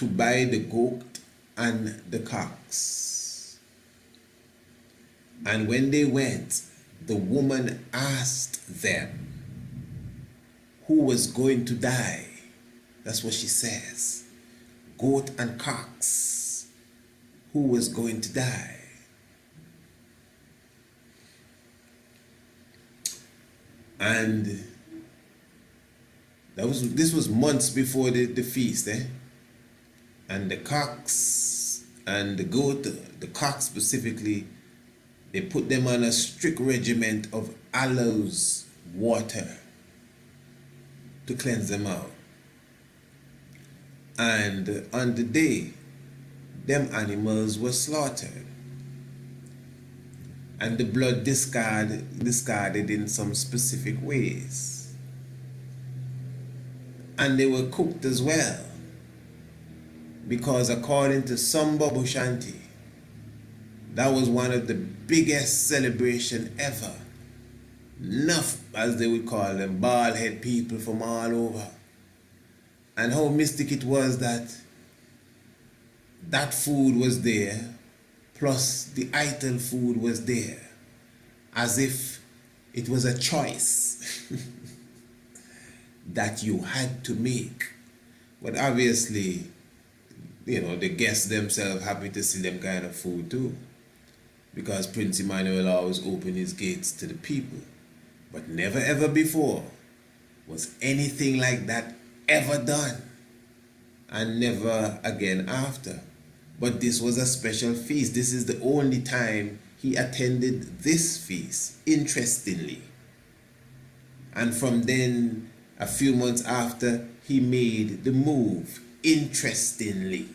to buy the goat and the cocks. And when they went, the woman asked them who was going to die. That's what she says. Goat and cocks. Who was going to die? And this was months before the feast, eh? And the cocks and the goat, the cocks specifically, they put them on a strict regiment of aloes water to cleanse them out. And on the day, them animals were slaughtered. And the blood discarded in some specific ways. And they were cooked as well. Because according to some Bobo Shanti, that was one of the biggest celebration ever. Enough, as they would call them, bald head people from all over. And how mystic it was that that food was there, plus the idol food was there, as if it was a choice that you had to make. But obviously, you know, the guests themselves happy to see them kind of food too, because Prince Emmanuel always opened his gates to the people. But never ever before was anything like that ever done, and never again after. But this was a special feast. This is the only time he attended this feast, interestingly. And from then, a few months after, he made the move, interestingly.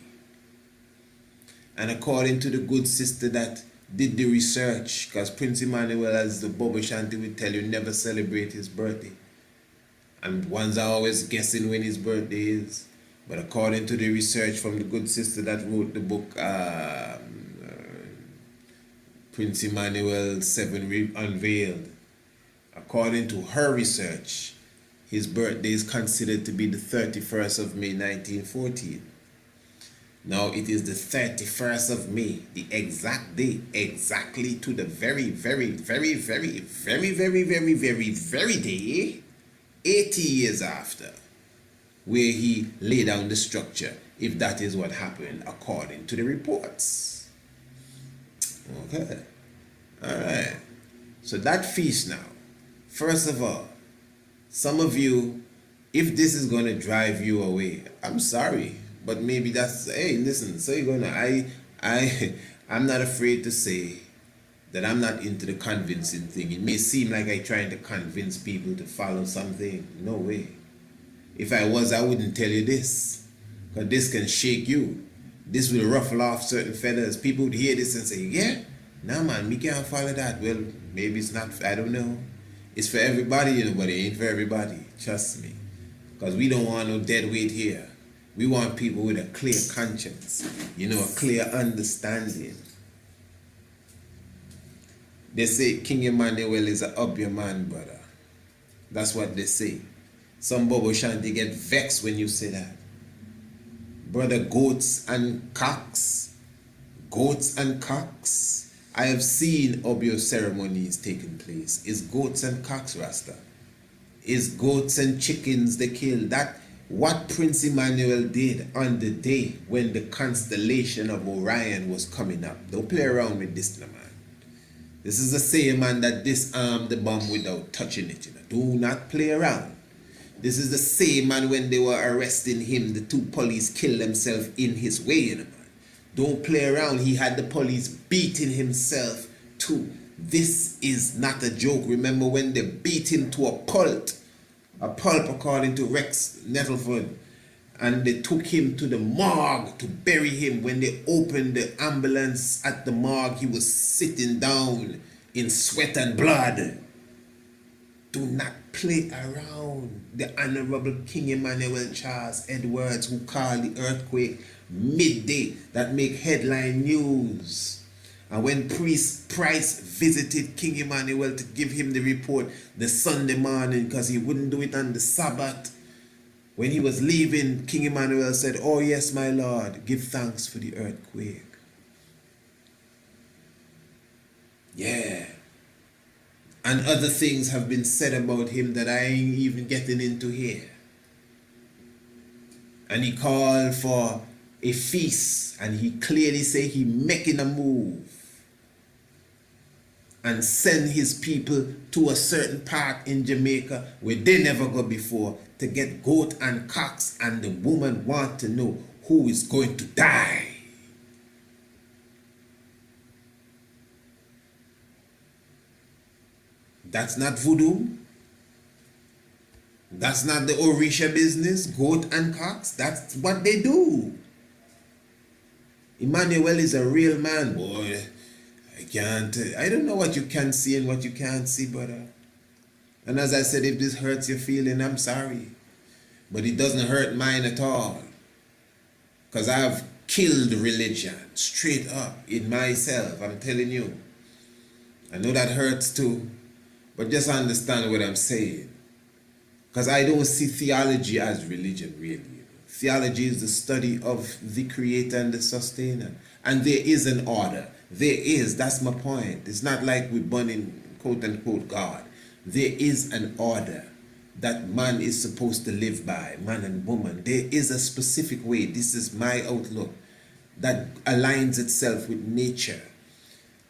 And according to the good sister that did the research, because Prince Emmanuel, as the Bobo Shanti would tell you, never celebrate his birthday. And ones are always guessing when his birthday is. But according to the research from the good sister that wrote the book, Prince Emmanuel 7 Unveiled, according to her research, his birthday is considered to be the 31st of May 1914. Now it is the 31st of May, the exact day, exactly to the very day, 80 years after, where he laid down the structure, if that is what happened according to the reports. Okay. Alright. So that feast now, first of all, some of you, if this is going to drive you away, I'm sorry, but maybe that's, hey, listen, so you're going to, I'm not afraid to say that I'm not into the convincing thing. It may seem like I'm trying to convince people to follow something. No way. If I was, I wouldn't tell you this, because this can shake you. This will ruffle off certain feathers. People would hear this and say, yeah, nah man, me can't follow that. Well, maybe it's not, I don't know. It's for everybody, you know, but it ain't for everybody. Trust me. Because we don't want no dead weight here. We want people with a clear conscience, you know, a clear understanding. They say King Emmanuel is a up your man, brother. That's what they say. Some Bobo Shanti get vexed when you say that. Brother, goats and cocks. Goats and cocks. I have seen Obeyah ceremonies taking place. Is goats and cocks, Rasta? Is goats and chickens they kill? That what Prince Emmanuel did on the day when the constellation of Orion was coming up. Don't play around with this, no man. This is the same man that disarmed the bomb without touching it. You know. Do not play around. This is the same man when they were arresting him, the two police killed themselves in his way. You know, man. Don't play around. He had the police beating himself too. This is not a joke. Remember when they beat him to a pulp according to Rex Nettleford, and they took him to the morgue to bury him. When they opened the ambulance at the morgue, he was sitting down in sweat and blood. Do not play around. The Honorable King Emmanuel Charles Edwards, who called the earthquake midday, that make headline news. And when Price visited King Emmanuel to give him the report the Sunday morning, because he wouldn't do it on the Sabbath, When he was leaving, King Emmanuel said, "Oh yes, my Lord, give thanks for the earthquake." Yeah. And other things have been said about him that I ain't even getting into here. And he called for a feast, and he clearly said he making a move and send his people to a certain part in Jamaica where they never go before to get goat and cocks, and the woman want to know who is going to die. That's not voodoo. That's not the Orisha business, goat and cocks. That's what they do. Emmanuel is a real man, boy. I don't know what you can see and what you can't see, brother. And as I said, if this hurts your feeling, I'm sorry. But it doesn't hurt mine at all. Because I've killed religion straight up in myself, I'm telling you. I know that hurts too, but just understand what I'm saying. Because I don't see theology as religion, really. Theology is the study of the creator and the sustainer. And there is an order. There is, that's my point. It's not like we're burning quote unquote God. There is an order that man is supposed to live by, man and woman. There is a specific way, this is my outlook, that aligns itself with nature.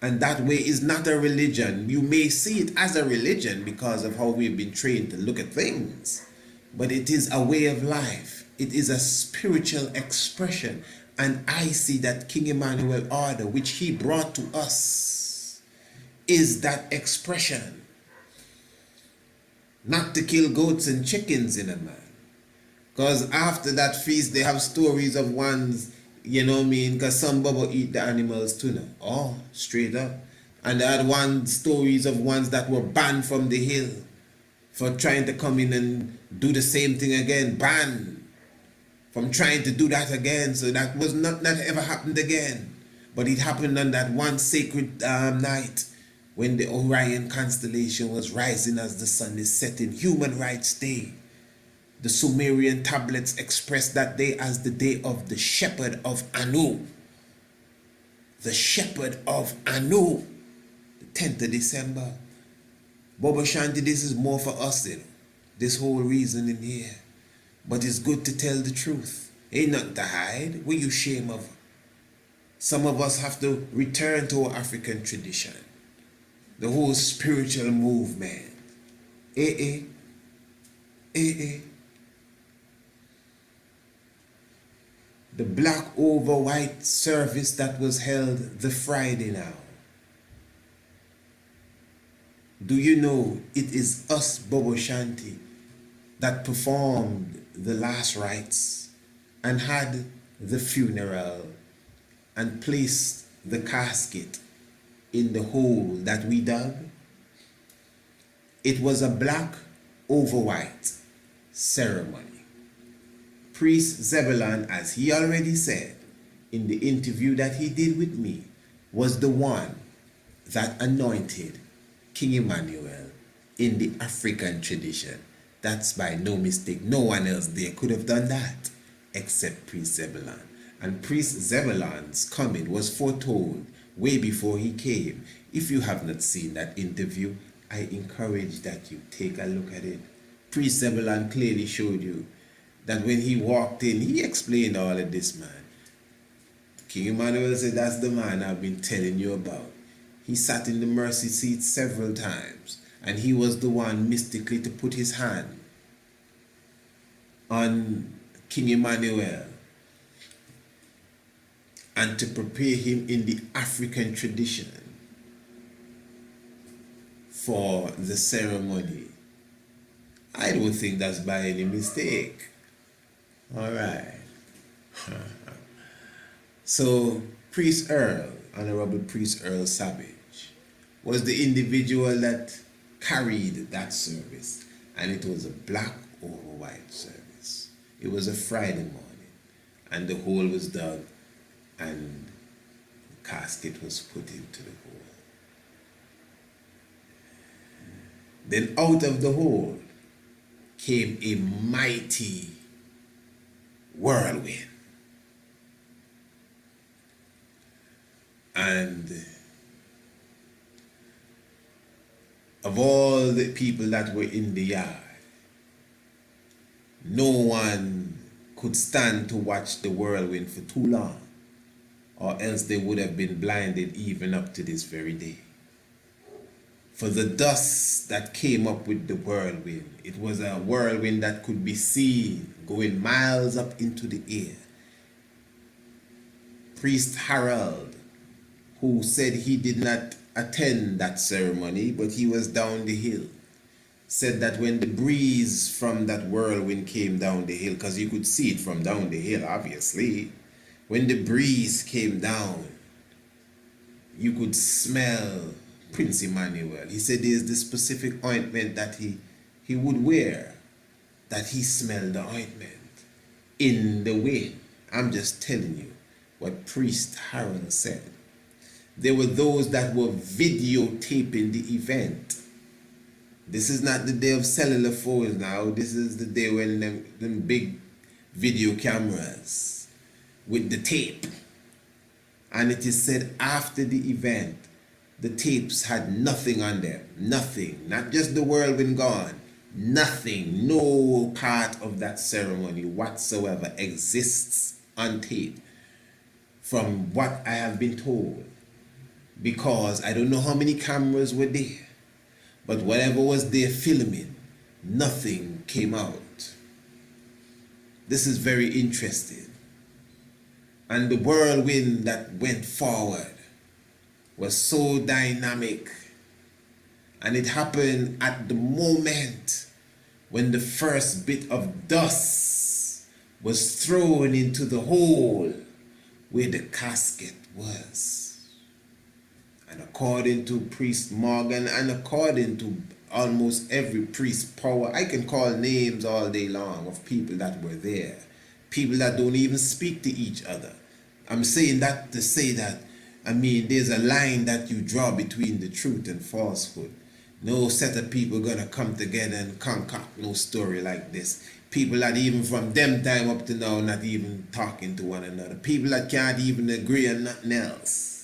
And that way is not a religion. You may see it as a religion because of how we've been trained to look at things. But it is a way of life. It is a spiritual expression. And I see that King Emmanuel order, which he brought to us, is that expression. Not to kill goats and chickens in a man. Because after that feast, they have stories of ones, you know what I mean? Because some bubble eat the animals too now. Oh, straight up. And they had stories of ones that were banned from the hill for trying to come in and do the same thing again. Banned from trying to do that again. So that was not ever happened again. But it happened on that one sacred night when the Orion constellation was rising as the sun is setting. Human Rights Day. The Sumerian tablets expressed that day as the day of the shepherd of Anu. The shepherd of Anu. The 10th of December. Bobo Shanti, this is more for us, you know. This whole reason in here. But it's good to tell the truth. Ain't nothing to hide. What you shame of? Some of us have to return to our African tradition. The whole spiritual movement. The black over white service that was held the Friday now. Do you know it is us, Bobo Shanti, that performed the last rites and had the funeral and placed the casket in the hole that we dug? It was a black over white ceremony. Priest Zebulon, as he already said in the interview that he did with me, was the one that anointed King Emmanuel in the African tradition. That's by no mistake. No one else there could have done that except Priest Zebulon. And Priest Zebulon's coming was foretold way before he came. If you have not seen that interview, I encourage that you take a look at it. Priest Zebulon clearly showed you that when he walked in, he explained all of this, man. King Emmanuel said, that's the man I've been telling you about. He sat in the mercy seat several times, and he was the one mystically to put his hand on King Emmanuel and to prepare him in the African tradition for the ceremony. I don't think that's by any mistake. All right. So, Priest Earl, Honorable Priest Earl Savage, was the individual that carried that service, and it was a black over white service. It was a Friday morning, and the hole was dug, and the casket was put into the hole. Then out of the hole came a mighty whirlwind. And of all the people that were in the yard, no one could stand to watch the whirlwind for too long, or else they would have been blinded even up to this very day. For the dust that came up with the whirlwind, it was a whirlwind that could be seen going miles up into the air. Priest Harold, who said he did not attend that ceremony, but he was down the hill, said that when the breeze from that whirlwind came down the hill, because you could see it from down the hill, obviously, when the breeze came down, you could smell Prince Emmanuel. He said there's this specific ointment that he would wear, that he smelled the ointment in the wind. I'm just telling you what Priest Harold said. There were those that were videotaping the event. This is not the day of cellular phones now. This is the day when them big video cameras with the tape. And it is said after the event, the tapes had nothing on them. Nothing. Not just the whirlwind gone. Nothing. No part of that ceremony whatsoever exists on tape, from what I have been told. Because I don't know how many cameras were there, but whatever was there filming, nothing came out. This is very interesting. And the whirlwind that went forward was so dynamic, and it happened at the moment when the first bit of dust was thrown into the hole where the casket was. And according to Priest Morgan, and according to almost every priest power, I can call names all day long of people that were there, people that don't even speak to each other. I'm saying that to say that, I mean, there's a line that you draw between the truth and falsehood. No set of people gonna come together and concoct no story like this. People that even from them time up to now not even talking to one another. People that can't even agree on nothing else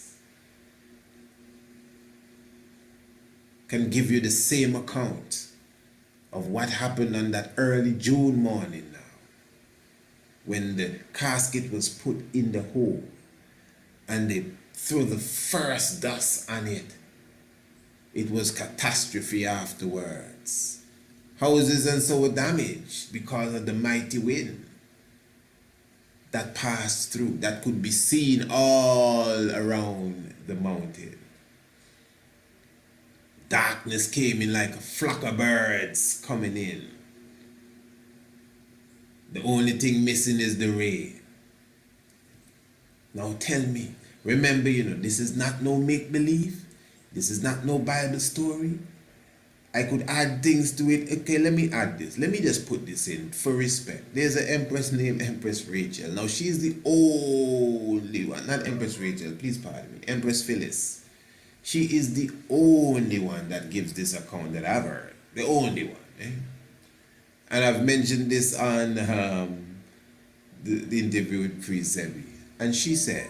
can give you the same account of what happened on that early June morning now, when the casket was put in the hole and they threw the first dust on it. It was catastrophe afterwards. Houses and so were damaged because of the mighty wind that passed through, that could be seen all around the mountain. Darkness came in like a flock of birds coming in. The only thing missing is the rain. Now tell me, remember, this is not no make-believe. This is not no Bible story. I could add things to it. Okay, let me add this. Let me just put this in for respect. There's an empress named Empress Rachel. Now she's the only one, not Empress Rachel, please pardon me, Empress Phyllis. She is the only one that gives this account that I've heard. The only one. And I've mentioned this on the interview with Priest Sebi. And she said